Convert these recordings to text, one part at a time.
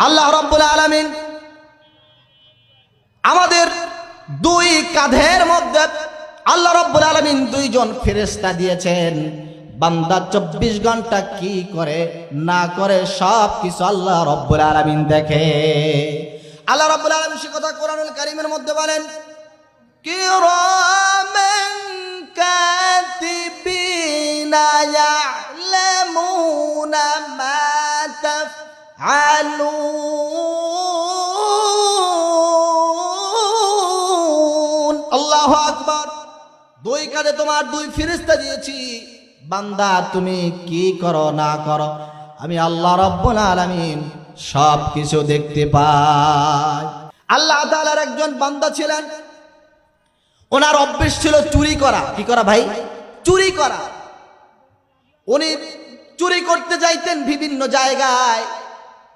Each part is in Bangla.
আল্লাহ রাব্বুল আলামিন আমাদের দুই কাঁধের মধ্যে আল্লাহ রাব্বুল আলামিন দুইজন ফেরেশতা দিয়েছেন। বান্দা 24 ঘন্টা কি করে না করে সব কিছু আল্লাহ রাব্বুল আলামিন দেখে। আল্লাহ রাব্বুল আলামিন সে কথা কোরআনুল কারীমের মধ্যে বলেন, কিরামান কাতিবিনা ইয়ালামুনা মা তাফআলুন। আল্লাহু আকবার। দুই কাঁধে তোমার দুই ফেরেশতা দিয়েছি, বান্দা তুমি কি করো না করো আমি আল্লাহ রাব্বুল আলামিন সব কিছু দেখতে পাই। আল্লাহ তাআলার একজন বান্দা ছিলেন, ওনার অভ্যাস ছিল চুরি করা। কি করা ভাই? চুরি করা। উনি চুরি করতে যাইতেন বিভিন্ন জায়গায়,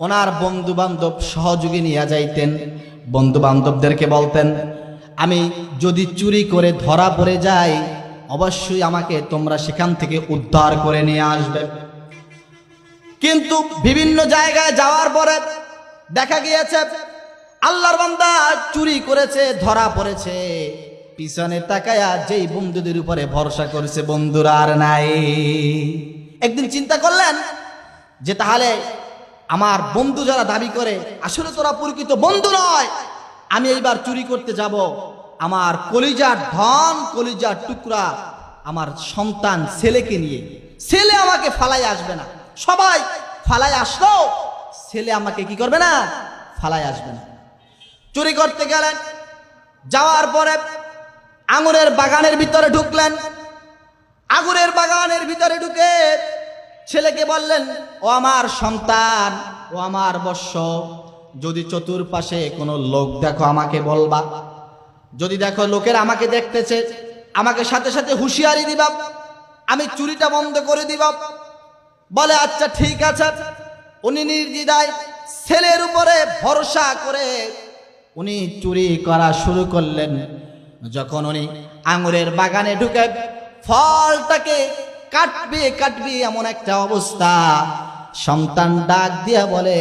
ওনার বন্ধু বান্ধব সহযোগী নিয়ে যাইতেন। বন্ধু বান্ধবদেরকে বলতেন, আমি যদি চুরি করে ধরা পড়ে যাই অবশ্যই আমাকে তোমরা সেখান থেকে উদ্ধার করে নিয়ে আসবে। কিন্তু বিভিন্ন জায়গায় যাওয়ার পরে দেখা গিয়েছে আল্লাহর বান্দা চুরি করেছে, ধরা পড়েছে। পিছনে তাকায়া যেই বন্ধুদের উপরে ভরসা করেছে বন্ধুরা আর নাই। একদিন চিন্তা করলেন যে তাহলে আমার বন্ধু যারা দাবি করে আসলে তোরা প্রকৃত বন্ধু নয়, আমি এইবার চুরি করতে যাব। আমার কলিজার ধন, কলিজার টুকরা আমার সন্তান ছেলেকে নিয়ে। ছেলে আমাকে ফালাই আসবে না, সবাই ফালাই আসলো, ছেলে আমাকে কি করবে না, ফালাই আসবে না। চুরি করতে গেলেন, যাওয়ার পরে আঙুরের বাগানের ভিতরে ঢুকলেন। আঙুরের বাগানের ভিতরে ঢুকে ছেলেকে বললেন, ও আমার সন্তান, ও আমার বৎস, যদি চতুর্পাশে কোনো লোক দেখো আমাকে বলবা। যদি দেখো লোকের আমাকে দেখতেছে আমাকে সাথে সাথে হুঁশিয়ারি দিবা, আমি চুরিটা বন্ধ করে দিবা। বলে আচ্ছা ঠিক আছে। উনি নির্দ্বিধায় ছেলের উপরে ভরসা করে উনি চুরি করা শুরু করলেন। যখন উনি আঙুরের বাগানে ঢুকে ফলটাকে কাটবে এমন একটা অবস্থা, সন্তান ডাক দিয়া বলে,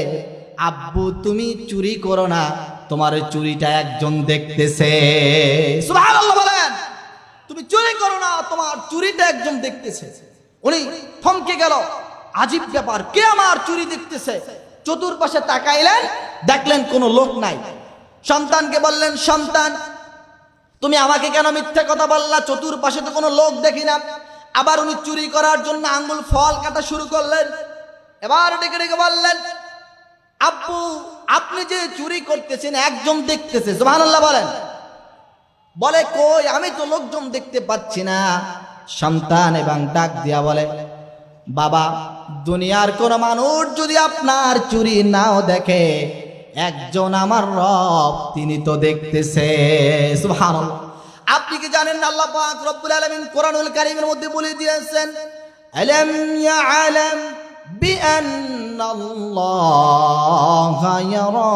আব্বু তুমি চুরি করো না, তোমার চুরিটা একজন দেখতেছে। সুবহানাল্লাহ বলেন, তুমি চুরি করো না, তোমার চুরিটা একজন দেখতেছে। উনি থমকে গেল, আজীব ব্যাপার, কে আমার চুরি দেখতেছে? চতুর্পাশে তাকাইলেন, দেখলেন কোনো লোক নাই। সন্তানকে বললেন, সন্তান তুমি আমাকে কেন মিথ্যা কথা বললা? চতুর্পাশে তো কোনো লোক দেখি না। আবার উনি চুরি করার জন্য আঙ্গুল ফল কাটা শুরু করলেন। এবার ডেকে ডেকে বললেন, আব্বু আপনি যে চুরি করতেছেন একজন দেখতেছে। সুবহানাল্লাহ বলেন। বলে কই, আমি তো লোকজন দেখতে পাচ্ছি না। সন্তান এবং ডাক দিয়া বলে, বাবা দুনিয়ার কোন মানুষ যদি আপনার চুরি নাও দেখে, একজন আমার রব তিনি তো দেখতেছে। সুবহানাল্লাহ। আপনি কি জানেন আল্লাহ পাক রব্বুল আলামিন কোরআনুল কারীমের মধ্যে বলে দিয়েছেন, আলাম ইয়ালাম বিআন্নাল্লাহা ইয়ারা।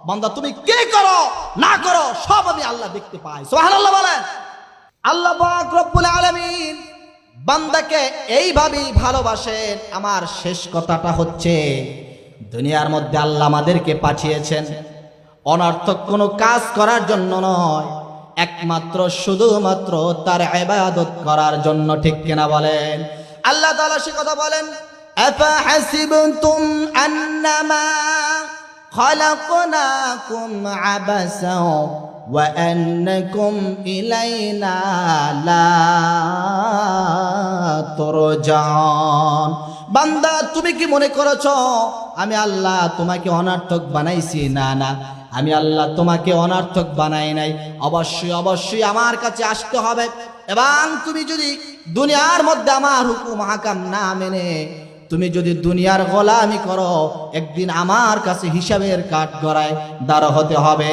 বান্দা তুমি কে করো না করো সব আমি আল্লাহ দেখতে পাই। সুবহানাল্লাহ বলেন। আল্লাহ পাক রব্বুল আলামিন বান্দাকে এইভাবেই ভালোবাসেন। আমার শেষ কথাটা হচ্ছে, দুনিয়ার মধ্যে আল্লাহ আমাদেরকে পাঠিয়েছেন অনর্থক কোনো কাজ করার জন্য নয়, একমাত্র শুধুমাত্র তার ইবাদত করার জন্য। ঠিক কিনা বলেন? আল্লাহ তাআলা সে কথা বলেন, আফা হাসিবতুম আন্নামা খালাকনাকুম আবাসা ওয়া আন্নাকুম ইলাইনা লা তুরজাউন। বান্দা তুমি কি মনে করেছো আমি আল্লাহ তোমাকে অনর্থক বানাইছি? না না, আমি আল্লাহ তোমাকে অনর্থক বানাই নাই। অবশ্যই অবশ্যই আমার কাছে আসতে হবে, এবং তুমি যদি দুনিয়ার মধ্যে আমার হুকুম হাকাম না মেনে তুমি যদি দুনিয়ার গোলামি করো, একদিন আমার কাছে হিসাবের কাঠগড়ায় দাঁড় হতে হবে।